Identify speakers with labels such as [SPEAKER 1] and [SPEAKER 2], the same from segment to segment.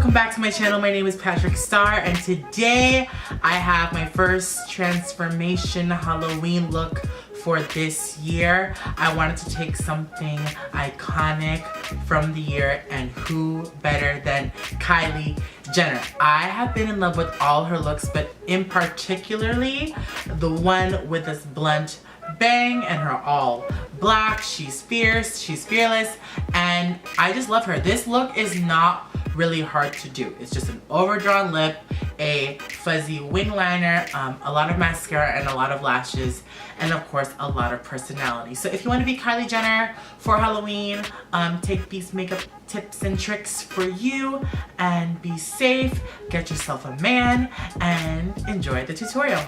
[SPEAKER 1] welcome back to my channel. My name is Patrick Starr, and today I have my first transformation Halloween look for this year. I wanted to take something iconic from the year, and who better than Kylie Jenner. I have been in love with all her looks, but in particularly the one with this blunt bang and her all black. She's fierce, she's fearless, and I just love her. This look is not really hard to do. It's just an overdrawn lip, a fuzzy wing liner, a lot of mascara and a lot of lashes, and of course a lot of personality. So if you want to be Kylie Jenner for Halloween, take these makeup tips and tricks for you and be safe, get yourself a man, and enjoy the tutorial.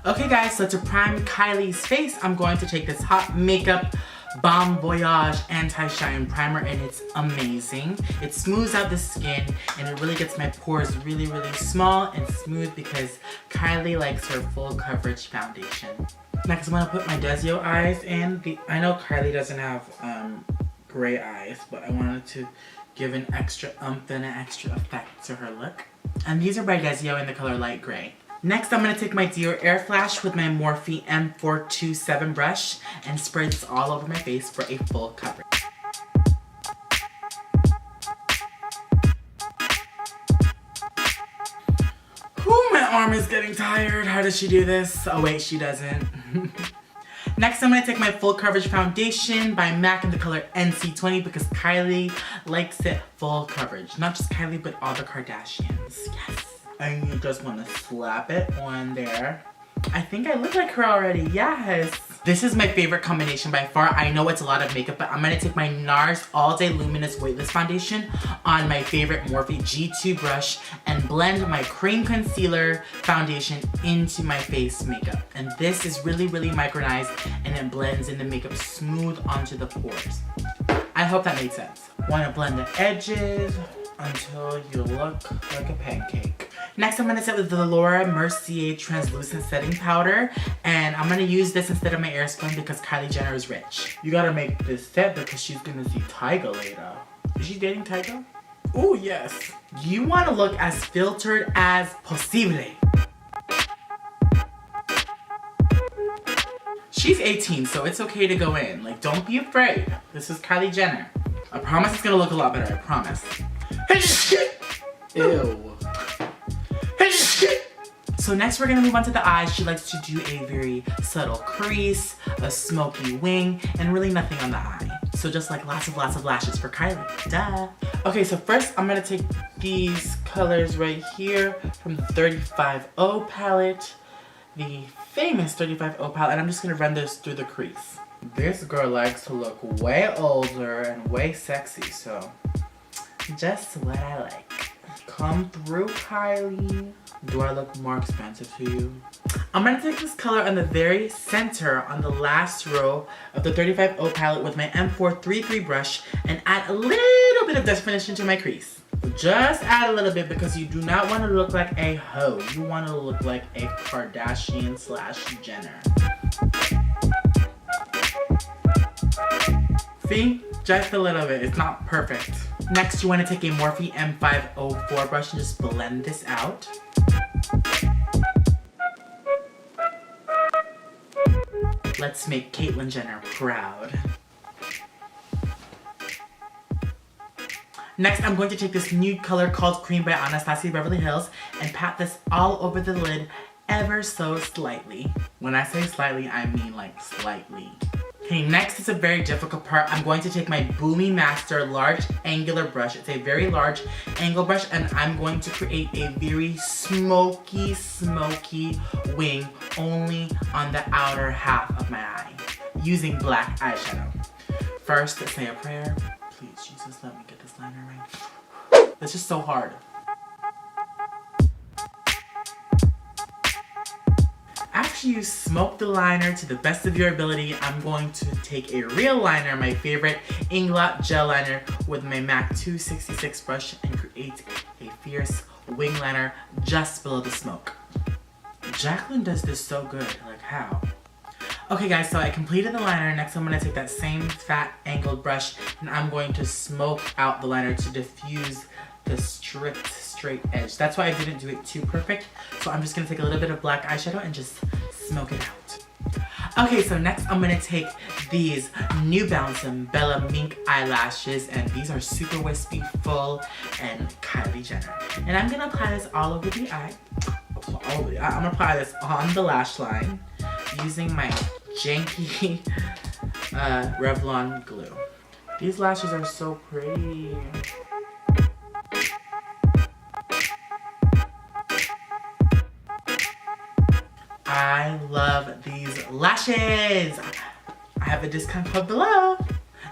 [SPEAKER 1] Okay guys, so to prime Kylie's face, I'm going to take this Hot Makeup Bon Voyage Anti-Shine Primer, and it's amazing. It smooths out the skin and it really gets my pores really small and smooth because Kylie likes her full coverage foundation. Next, I'm gonna put my Desio eyes in. I know Kylie doesn't have gray eyes, but I wanted to give an extra oomph and an extra effect to her look. And these are by Desio in the color light gray. Next, I'm going to take my Dior Air Flash with my Morphe M427 brush and spray this all over my face for a full coverage. Whew, my arm is getting tired. How does she do this? Oh wait, she doesn't. Next, I'm going to take my full coverage foundation by MAC in the color NC20 because Kylie likes it full coverage. Not just Kylie, but all the Kardashians. Yes. And you just want to slap it on there. I think I look like her already, yes. This is my favorite combination by far. I know it's a lot of makeup, but I'm going to take my NARS All Day Luminous Weightless Foundation on my favorite Morphe G2 brush and blend my cream concealer foundation into my face makeup. And this is really micronized and it blends in the makeup smooth onto the pores. I hope that made sense. Want to blend the edges until you look like a pancake. Next, I'm going to set with the Laura Mercier Translucent Setting Powder, and I'm going to use this instead of my Airspun because Kylie Jenner is rich. You gotta make this set because she's going to see Tyga later. Is she dating Tyga? Oh yes. You want to look as filtered as possible. She's 18, so it's okay to go in. Like, don't be afraid. This is Kylie Jenner. I promise it's going to look a lot better, I promise. Ew. So next we're gonna move on to the eyes. She likes to do a very subtle crease, a smoky wing, and really nothing on the eye. So just like lots of lashes for Kylie, duh. Okay, so first I'm gonna take these colors right here from the 35O palette, the famous 35O palette, and I'm just gonna run this through the crease. This girl likes to look way older and way sexy, so just what I like. Come through, Kylie. Do I look more expensive to you? I'm going to take this color on the very center on the last row of the 35O palette with my M433 brush and add a little bit of definition to my crease. Just add a little bit because you do not want to look like a hoe. You want to look like a Kardashian / Jenner. See? Just a little bit. It's not perfect. Next, you want to take a Morphe M504 brush and just blend this out. Let's make Caitlyn Jenner proud. Next, I'm going to take this nude color called Cream by Anastasia Beverly Hills and pat this all over the lid ever so slightly. When I say slightly, I mean like slightly. Okay, next is a very difficult part. I'm going to take my Boomy Master large angular brush. It's a very large angle brush, and I'm going to create a very smoky wing only on the outer half of my eye using black eyeshadow. First, let's say a prayer. Please, Jesus, let me get this liner right. It's just so hard. After you smoke the liner to the best of your ability, I'm going to take a real liner, my favorite Inglot gel liner, with my MAC 266 brush and create a fierce wing liner just below the smoke. Jacqueline does this so good, like how? Okay guys, so I completed the liner. Next I'm going to take that same fat angled brush and I'm going to smoke out the liner to diffuse the strict straight edge. That's why I didn't do it too perfect. So I'm just going to take a little bit of black eyeshadow and just smoke it out. Okay, so next I'm going to take these New Balance and Bella Mink eyelashes, and these are super wispy, full, and Kylie Jenner. And I'm going to apply this all over the eye. All over the eye. I'm going to apply this on the lash line using my janky Revlon glue. These lashes are so pretty. I love these lashes. I have a discount code below.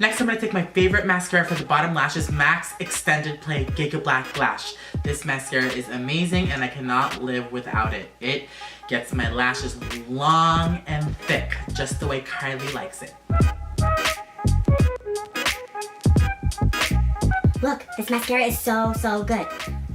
[SPEAKER 1] Next, I'm going to take my favorite mascara for the bottom lashes, MAC's Extended Play Giga Black Lash. This mascara is amazing and I cannot live without it. It gets my lashes long and thick, just the way Kylie likes it.
[SPEAKER 2] Look, this mascara is so good.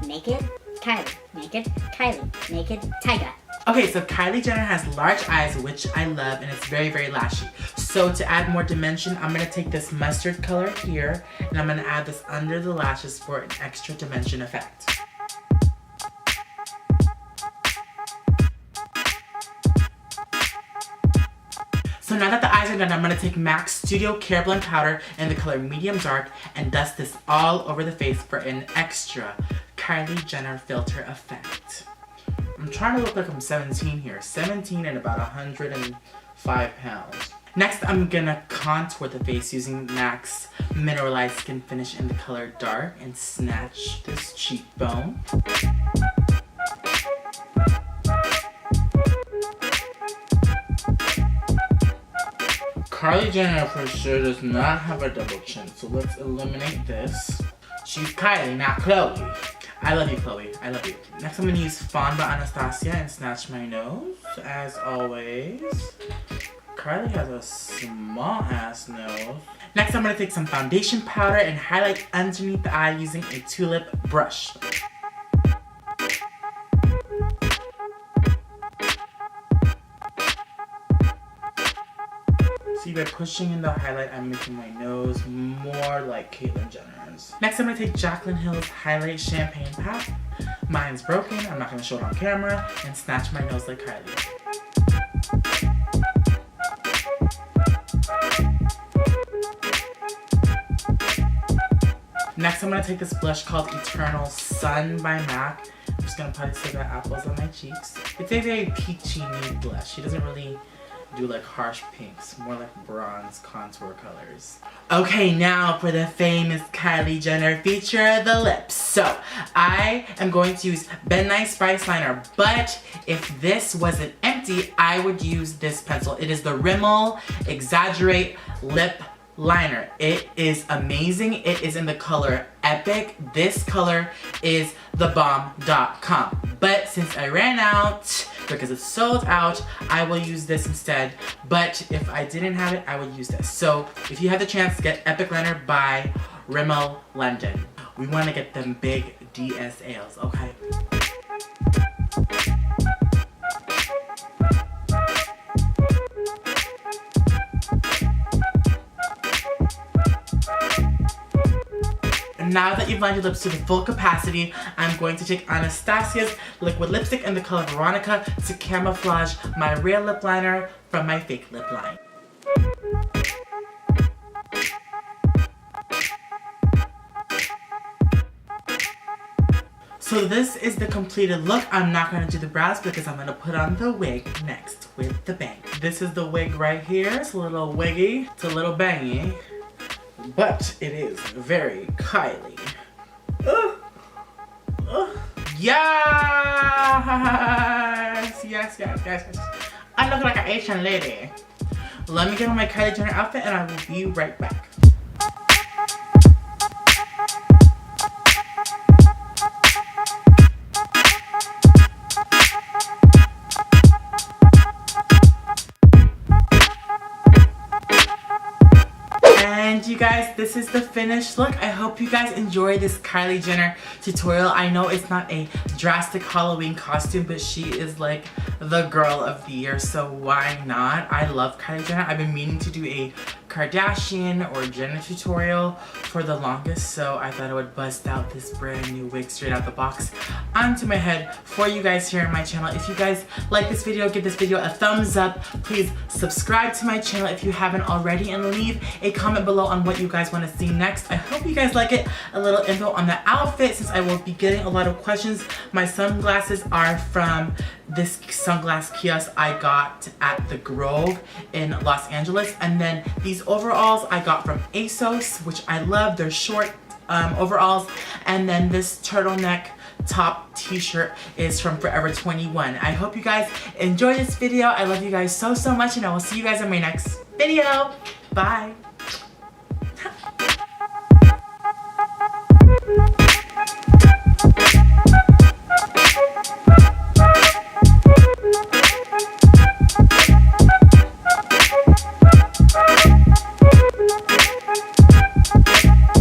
[SPEAKER 2] Naked Kylie, Naked Kylie, Naked Tyga.
[SPEAKER 1] Okay, so Kylie Jenner has large eyes, which I love, and it's very, very lashy. So to add more dimension, I'm going to take this mustard color here, and I'm going to add this under the lashes for an extra dimension effect. So now that the eyes are done, I'm going to take MAC's Studio Care Blend Powder in the color Medium Dark and dust this all over the face for an extra Kylie Jenner filter effect. I'm trying to look like I'm 17 here. 17 and about 105 pounds. Next, I'm gonna contour the face using MAC's Mineralized Skin Finish in the color Dark and snatch this cheekbone. Kylie Jenner for sure does not have a double chin, so let's eliminate this. She's Kylie, not Chloe. I love you, Chloe. I love you. Next, I'm going to use Fawn by Anastasia and snatch my nose, as always. Kylie has a small-ass nose. Next, I'm going to take some foundation powder and highlight underneath the eye using a tulip brush. See, by pushing in the highlight, I'm making my nose more like Caitlyn Jenner's. Next, I'm going to take Jaclyn Hill's Highlight Champagne Pop. Mine's broken, I'm not going to show it on camera, and snatch my nose like Kylie. Next, I'm going to take this blush called Eternal Sun by MAC. I'm just going to put cigarette apples on my cheeks. It's a very peachy nude blush. She doesn't really do like harsh pinks, more like bronze contour colors. Okay, now for the famous Kylie Jenner feature, the lips. So I am going to use Ben Nye Spice Liner, but if this wasn't empty, I would use this pencil. It is the Rimmel Exaggerate Lip Liner. It is amazing. It is in the color Epic. This color is thebomb.com. But since I ran out, because it's sold out, I will use this instead. But if I didn't have it, I would use this. So if you have the chance, get Epic Liner by Rimmel London. We want to get them big DSLs, okay? Now that you've lined your lips to the full capacity, I'm going to take Anastasia's liquid lipstick in the color Veronica to camouflage my real lip liner from my fake lip line. So this is the completed look. I'm not going to do the brows because I'm going to put on the wig next with the bang. This is the wig right here. It's a little wiggy. It's a little bangy. But it is very Kylie. Yes! Yes, yes, yes, yes. I look like an Asian lady. Let me get on my Kylie Jenner outfit and I will be right back. And And you guys, this is the finished look. I hope you guys enjoy this Kylie Jenner tutorial. I know it's not a drastic Halloween costume, but she is like the girl of the year, so why not? I love Kylie Jenner. I've been meaning to do a Kardashian or Jenner tutorial for the longest, so I thought I would bust out this brand new wig straight out the box onto my head for you guys here on my channel. If you guys like this video, give this video a thumbs up. Please subscribe to my channel if you haven't already, and leave a comment below on what you guys want to see next. I hope you guys like it. A little info on the outfit, since I will be getting a lot of questions. My sunglasses are from this sunglass kiosk I got at the Grove in Los Angeles, and then these overalls I got from ASOS, which I love. They're short overalls, and then this turtleneck top t-shirt is from Forever 21. I hope you guys enjoy this video. I love you guys so much, and I will see you guys in my next video. Bye.